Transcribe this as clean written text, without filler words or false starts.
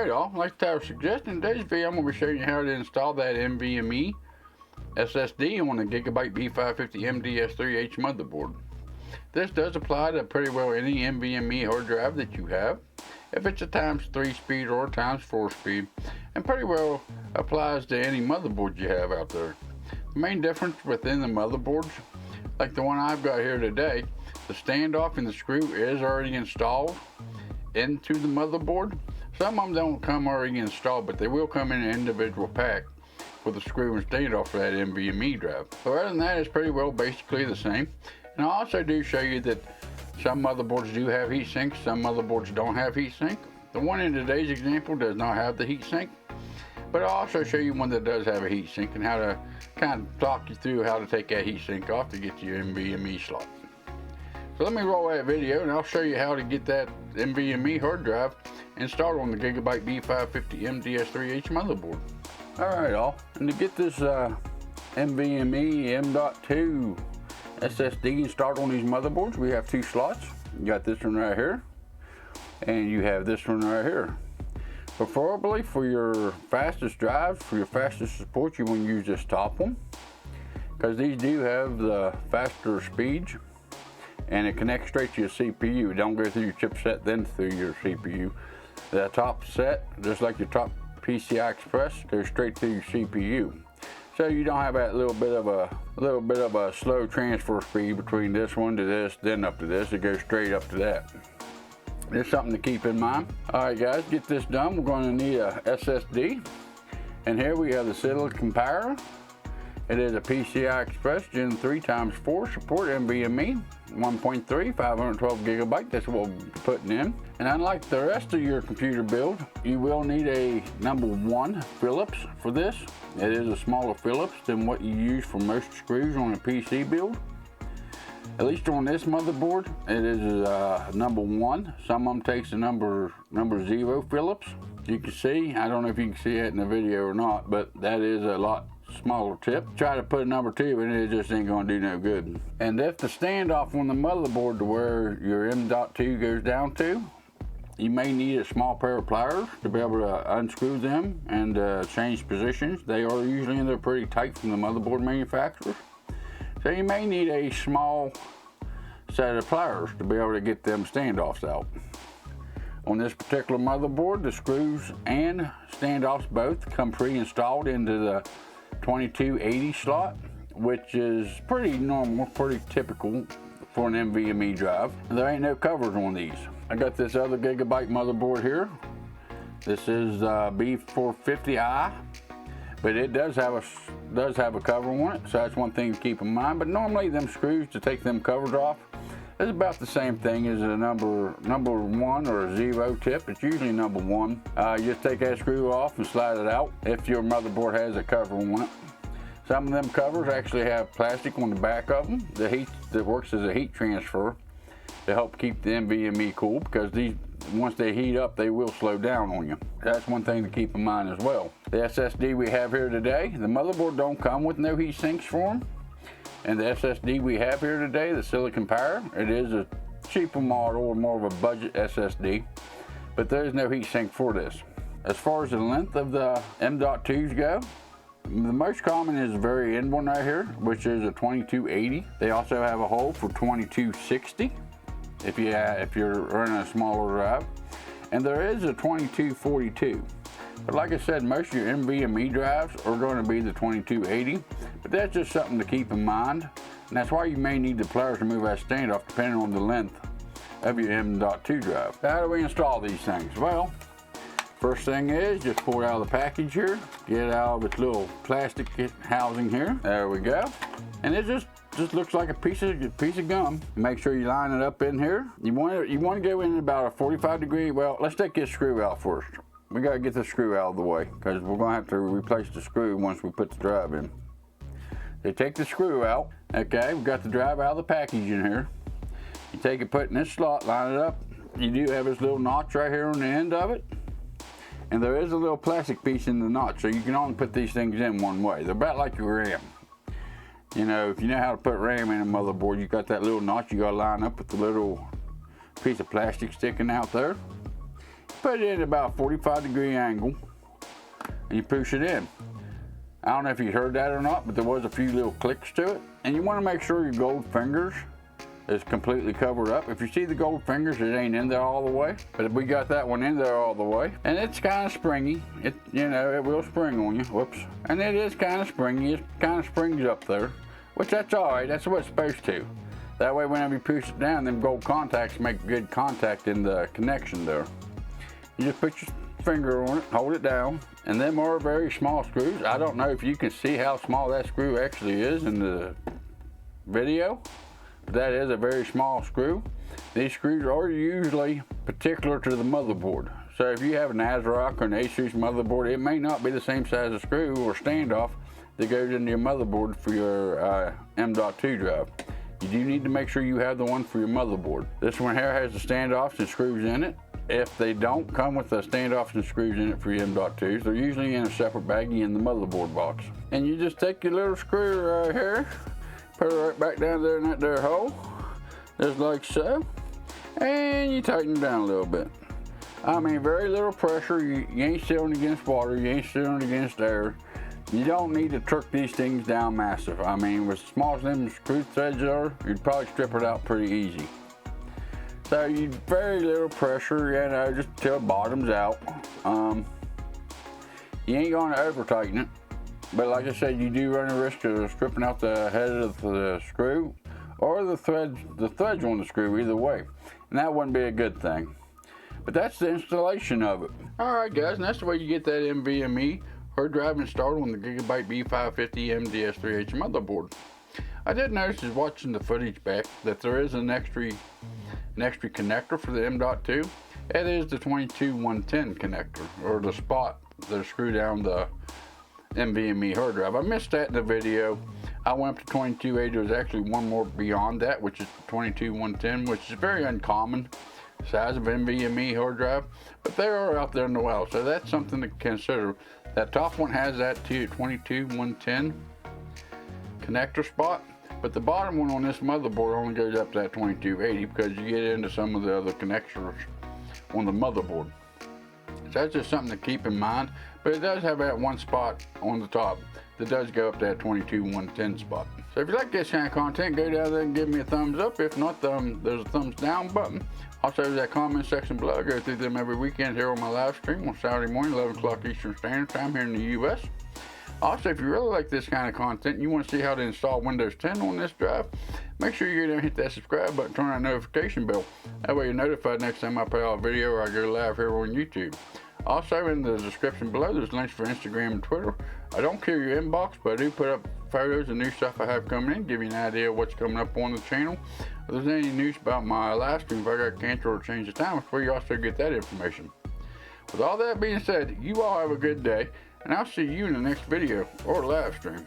Alright all, like I was suggesting, in today's video I'm going to be showing you how to install that NVMe SSD on the gigabyte B550M DS3H motherboard. This does apply to pretty well any NVMe hard drive that you have, if it's a ×3 speed or a ×4 speed, and pretty well applies to any motherboard you have out there. The main difference within the motherboards, like the one I've got here today, the standoff and the screw is already installed into the motherboard. Some of them don't come already installed, but they will come in an individual pack with a screw and standoff for that NVMe drive. So other than that, it's pretty well basically the same. And I also do show you that some motherboards do have heat sinks, some motherboards don't have heat sink. The one in today's example does not have the heat sink, but I'll also show you one that does have a heat sink and how to kind of talk you through how to take that heat sink off to get your NVMe slot. So let me roll that video and I'll show you how to get that NVMe hard drive installed on the gigabyte B550M DS3H motherboard. Alright all, and to get this NVMe M.2 SSD installed on these motherboards, we have two slots. You got this one right here, and you have this one right here. Preferably for your fastest drives, for your fastest support, you want to use this top one, because these do have the faster speeds, and it connects straight to your CPU. It don't go through your chipset then through your CPU. The top set, just like your top PCI Express, goes straight through your CPU. So you don't have that little bit of a slow transfer speed between this one to this, then up to this. It goes straight up to that. There's something to keep in mind. All right, guys, get this done. We're going to need a SSD, and here we have the silicon power. It is a PCI Express Gen 3 ×4 support NVMe 1.3 512 gigabyte. That's what we'll be putting in. And unlike the rest of your computer build, you will need a #1 Phillips for this. It is a smaller Phillips than what you use for most screws on a PC build. At least on this motherboard, it is #1. Some of them takes the number 0 Phillips. You can see, I don't know if you can see it in the video or not, but that is a lot smaller tip. Try to put a #2 in it, just ain't gonna do no good. And if the standoff on the motherboard to where your M.2 goes down to, you may need a small pair of pliers to be able to unscrew them and change positions. They are usually in there pretty tight from the motherboard manufacturers. So you may need a small set of pliers to be able to get them standoffs out. On this particular motherboard, the screws and standoffs both come pre-installed into the 2280 slot, which is pretty normal, pretty typical for an NVMe drive. There ain't no covers on these. I got this other gigabyte motherboard here. This is B550i, but it does have a cover on it, so that's one thing to keep in mind. But normally them screws to take them covers off is about the same thing as a number 1 or a 0 tip. It's usually #1. You just take that screw off and slide it out if your motherboard has a cover on it. Some of them covers actually have plastic on the back of them that works as a heat transfer to help keep the NVMe cool, because these, once they heat up, they will slow down on you. That's one thing to keep in mind as well. The SSD we have here today, the motherboard don't come with no heat sinks for them. And the SSD we have here today, the silicon power, it is a cheaper model or more of a budget SSD, but there is no heat sink for this. As far as the length of the M.2s go, the most common is the very end one right here, which is a 2280. They also have a hole for 2260 if you're running a smaller drive, and there is a 2242. But like I said, most of your NVMe drives are going to be the 2280, but that's just something to keep in mind, and that's why you may need the pliers to move that standoff depending on the length of your M.2 drive. How do we install these things? Well, first thing is just pull it out of the package here, get it out of its little plastic housing here. There we go. And it just looks like a piece of gum. Make sure you line it up in here. You want to go in about a 45 degree. Well, let's take this screw out first. We got to get the screw out of the way, because we're going to have to replace the screw once we put the drive in. So take the screw out. Okay, we've got the drive out of the package in here. You take it, put it in this slot, line it up. You do have this little notch right here on the end of it. And there is a little plastic piece in the notch, so you can only put these things in one way. They're about like your RAM. You know, if you know how to put RAM in a motherboard, you got that little notch you got to line up with the little piece of plastic sticking out there. put it in about a 45-degree angle and you push it in. I don't know if you heard that or not, but there was a few little clicks to it. And you want to make sure your gold fingers is completely covered up. If you see the gold fingers, it ain't in there all the way, but we got that one in there all the way. And it's kind of springy. It, you know, it will spring on you. Whoops. And it is kind of springy. It kind of springs up there, which that's all right. That's what it's supposed to. That way, whenever you push it down, them gold contacts make good contact in the connection there. You just put your finger on it, hold it down, and them are very small screws. I don't know if you can see how small that screw actually is in the video. That is a very small screw. These screws are usually particular to the motherboard. So if you have an ASRock or an Asus motherboard, it may not be the same size of screw or standoff that goes into your motherboard for your M.2 drive. You do need to make sure you have the one for your motherboard. This one here has the standoffs and screws in it. If they don't come with the standoffs and screws in it for your M.2s, they're usually in a separate baggie in the motherboard box. And you just take your little screw right here, put it right back down there in that there hole, just like so, and you tighten it down a little bit. I mean, very little pressure. You ain't sealing against water, you ain't sealing against air. You don't need to turk these things down massive. I mean, with as small as them screw threads are, you'd probably strip it out pretty easy. So you very little pressure, you know, just till it bottoms out. You ain't gonna over tighten it. But like I said, you do run a risk of stripping out the head of the screw or the threads on the screw, either way. And that wouldn't be a good thing. But that's the installation of it. Alright guys, and that's the way you get that NVMe hard drive installed on the gigabyte B550M DS3H motherboard. I did notice as watching the footage back that there is an extra connector for the M.2. It is the 22110 connector, or the spot that screw down the NVMe hard drive. I missed that in the video. I went up to 2280. There was actually one more beyond that, which is 22110, which is very uncommon size of NVMe hard drive, but they are out there in the wild, so that's something to consider. That top one has that 22110 connector spot, but the bottom one on this motherboard only goes up to that 2280 because you get into some of the other connectors on the motherboard. So that's just something to keep in mind, but it does have that one spot on the top that does go up to that 22110 spot. So if you like this kind of content, go down there and give me a thumbs up. If not, there's a thumbs down button. Also, there's that comment section below. I go through them every weekend here on my live stream on Saturday morning, 11 o'clock Eastern Standard Time here in the US. Also, if you really like this kind of content and you want to see how to install Windows 10 on this drive, make sure you go down and hit that subscribe button, turn on that notification bell. That way you're notified next time I put out a video or I go live here on YouTube. Also, in the description below, there's links for Instagram and Twitter. I don't clear your inbox, but I do put up photos and new stuff I have coming in, give you an idea of what's coming up on the channel. If there's any news about my live stream, if I got canceled or changed the time, it's where you also get that information. With all that being said, you all have a good day, and I'll see you in the next video or live stream.